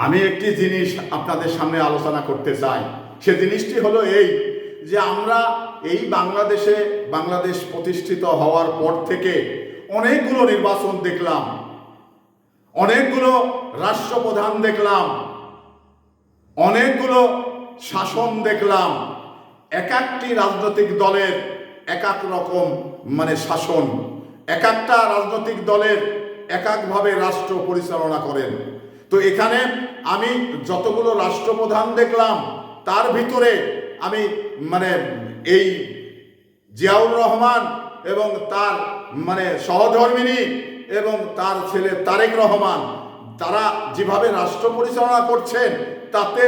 আমি একটি জিনিস আপনাদের সামনে আলোচনা করতে চাই। সে জিনিসটি হলো এই যে আমরা এই বাংলাদেশ প্রতিষ্ঠিত হওয়ার পর থেকে অনেকগুলো নির্বাচন দেখলাম, অনেকগুলো রাষ্ট্রপ্রধান দেখলাম, অনেকগুলো শাসন দেখলাম। এক একটি রাজনৈতিক দলের এক এক রকম শাসন, এক একটা রাজনৈতিক দলের এক একভাবে রাষ্ট্র পরিচালনা করেন। তো এখানে আমি যতগুলো রাষ্ট্রপ্রধান দেখলাম তার ভিতরে আমি এই জিয়াউর রহমান এবং তার সহধর্মিণী এবং তার ছেলে তারেক রহমান, তারা যেভাবে রাষ্ট্র পরিচালনা করছেন তাতে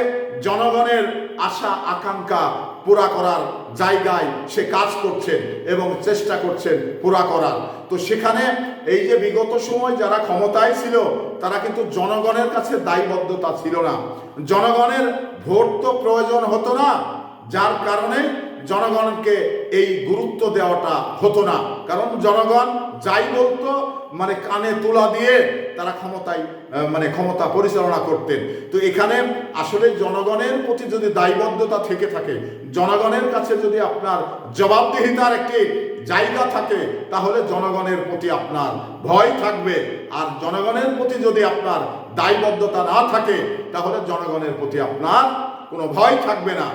জনগণের আশা আকাঙ্ক্ষা পুরা করার জায়গায় সে কাজ করছেন এবং চেষ্টা করছেন পুরা করার। তো সেখানে এই যে বিগত সময় যারা ক্ষমতায় ছিল তারা কিন্তু জনগণের কাছে দায়বদ্ধতা ছিল না, জনগণের ভোট তো প্রয়োজন হতো না, যার কারণে জনগণকে এই গুরুত্ব দেওয়াটা হতো না। কারণ জনগণ যাই বলতো কানে তুলা দিয়ে তারা ক্ষমতা পরিচালনা করতেন। তো এখানে আসলে জনগণের প্রতি যদি দায়বদ্ধতা থেকে থাকে, জনগণের কাছে যদি আপনার জবাবদিহিতার একটি জায়গা থাকে, তাহলে জনগণের প্রতি আপনার ভয় থাকবে। আর জনগণের প্রতি যদি আপনার দায়বদ্ধতা না থাকে, তাহলে জনগণের প্রতি আপনার কোনো ভয় থাকবে না।